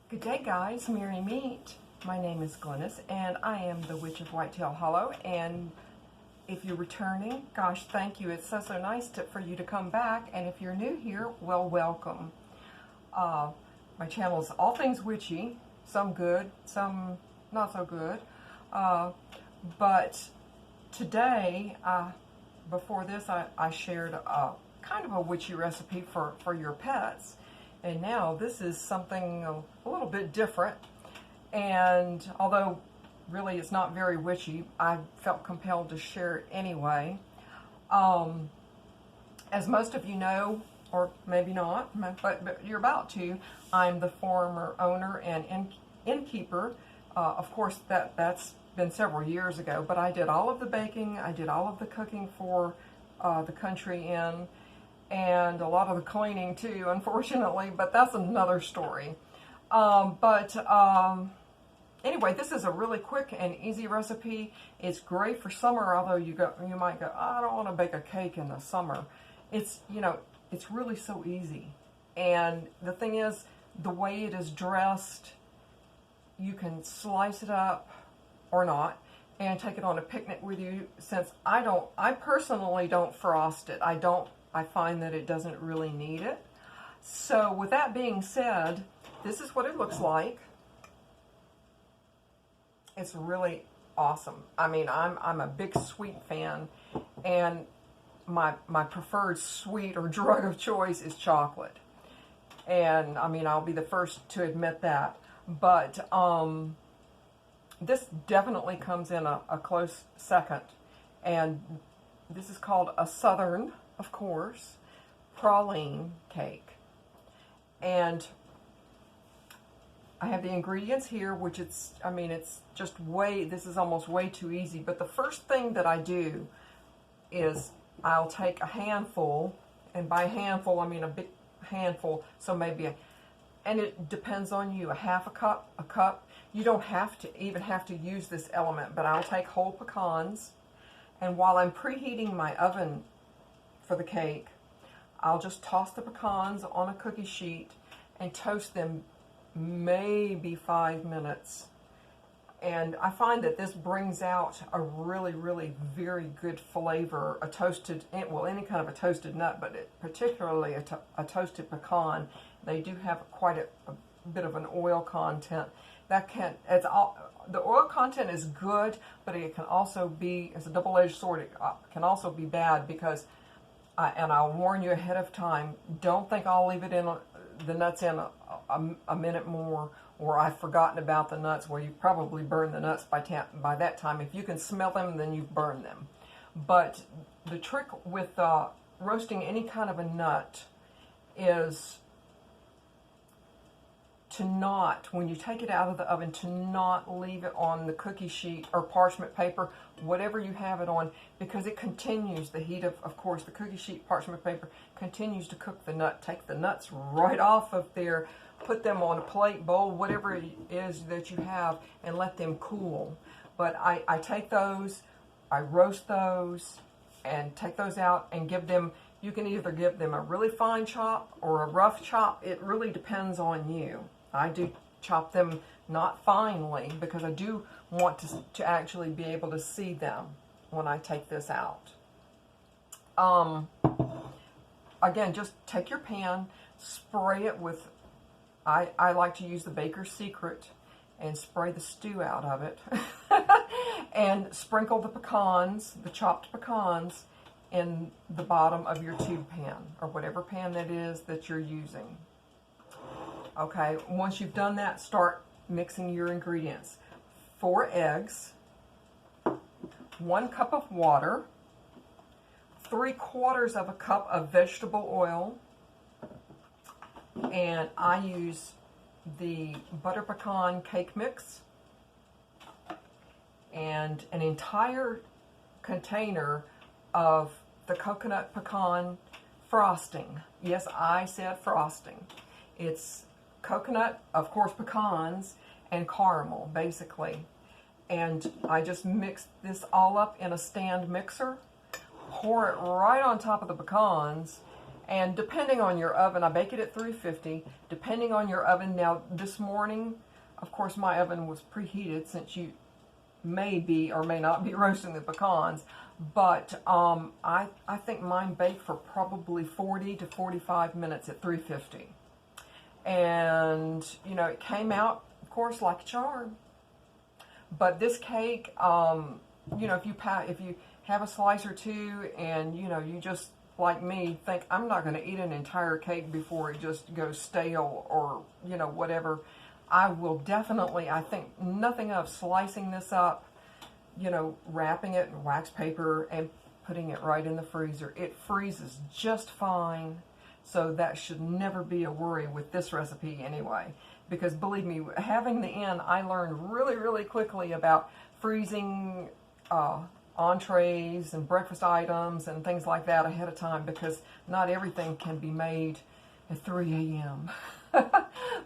Good day, guys. Merry meet. My name is Glennis, and I am the Witch of Whitetail Hollow. And if you're returning, gosh, thank you. It's so nice for you to come back. And if you're new here, well, welcome. My channel is all things witchy, some good, some not so good. But today, before this, I shared kind of a witchy recipe for your pets. And now this is something a little bit different. And although really it's not very witchy, I felt compelled to share it anyway. As most of you know, or maybe not, but you're about to, I'm the former owner and innkeeper. Of course, that's been several years ago, but I did all of the baking, I did all of the cooking for the country inn, and a lot of the cleaning too, unfortunately, but that's another story. Anyway, this is a really quick and easy recipe. It's great for summer, although you might go, I don't want to bake a cake in the summer. It's really so easy. And the thing is, the way it is dressed, you can slice it up or not and take it on a picnic with you. Since I personally don't frost it. I find that it doesn't really need it. So with that being said, this is what it looks like. It's really awesome. I mean, I'm a big sweet fan, and my preferred sweet or drug of choice is chocolate. And I mean, I'll be the first to admit that. But this definitely comes in a close second. And this is called a Southern, of course, praline cake. And I have the ingredients here, which this is almost way too easy. But the first thing that I do is I'll take a handful, and by handful, I mean a big handful, so maybe and it depends on you, a half a cup. You don't even have to use this element, but I'll take whole pecans, and while I'm preheating my oven for the cake, I'll just toss the pecans on a cookie sheet and toast them maybe 5 minutes. And I find that this brings out a really very good flavor. Any kind of a toasted nut, but particularly a toasted pecan. They do have quite a bit of an oil content. The oil content is good, but it can also be, it's a double-edged sword. It can also be bad because, and I'll warn you ahead of time, don't think I'll leave it in the nuts in a minute more, or I've forgotten about the nuts. Well, you probably burn the nuts by that time. If you can smell them, then you've burned them. But the trick with roasting any kind of a nut is to not, when you take it out of the oven, to not leave it on the cookie sheet or parchment paper, whatever you have it on, because it continues, the heat of course, the cookie sheet, parchment paper, continues to cook the nut. Take the nuts right off of there, put them on a plate, bowl, whatever it is that you have, and let them cool. But I take those, I roast those, and take those out and give them, you can either give them a really fine chop or a rough chop. It really depends on you. I do chop them not finely because I do want to actually be able to see them when I take this out. Again, just take your pan, spray it with, I like to use the Baker's Secret and spray the stew out of it. And sprinkle the pecans, the chopped pecans, in the bottom of your tube pan, or whatever pan that is that you're using. Okay, once you've done that, start mixing your ingredients. 4 eggs, 1 cup of water, 3/4 of a cup of vegetable oil, and I use the butter pecan cake mix, and an entire container of the coconut pecan frosting. Yes, I said frosting. It's coconut, of course, pecans, and caramel, basically. And I just mix this all up in a stand mixer, pour it right on top of the pecans, And depending on your oven, I bake it at 350. Depending on your oven, now this morning, of course, my oven was preheated since you may be or may not be roasting the pecans. But I think mine baked for probably 40 to 45 minutes at 350. And, you know, it came out, of course, like a charm. But this cake, you know, if you have a slice or two and, you know, you just, like me, think I'm not going to eat an entire cake before it just goes stale or, you know, whatever, I will definitely, I think nothing of slicing this up, you know, wrapping it in wax paper and putting it right in the freezer. It freezes just fine, so that should never be a worry with this recipe anyway. Because believe me, having the inn, I learned really, really quickly about freezing entrees and breakfast items and things like that ahead of time, because not everything can be made at 3 a.m.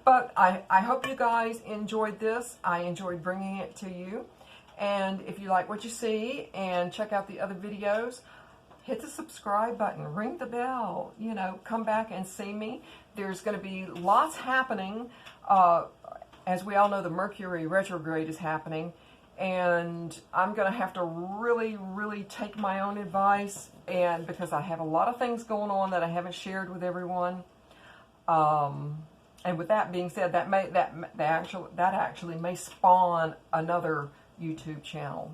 But I hope you guys enjoyed this. I enjoyed bringing it to you. And if you like what you see and check out the other videos, hit the subscribe button, ring the bell, you know, come back and see me. There's going to be lots happening. As we all know, the Mercury retrograde is happening, and I'm going to have to really, really take my own advice, and because I have a lot of things going on that I haven't shared with everyone. And with that being said, that actually may spawn another YouTube channel.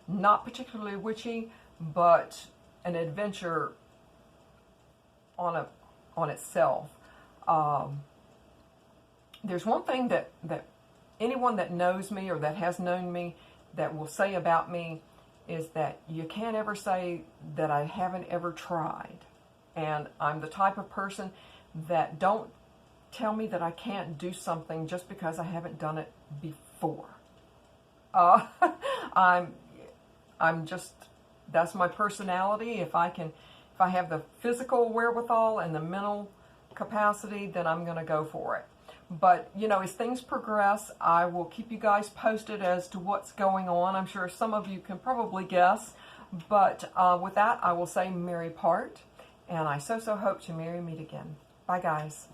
Not particularly witchy, but an adventure on itself. There's one thing that anyone that knows me or that has known me that will say about me is that you can't ever say that I haven't ever tried. And I'm the type of person that don't tell me that I can't do something just because I haven't done it before. I'm just, that's my personality. If I have the physical wherewithal and the mental capacity, then I'm going to go for it. But, you know, as things progress, I will keep you guys posted as to what's going on. I'm sure some of you can probably guess. But with that, I will say merry part. And I so hope to merry meet again. Bye, guys.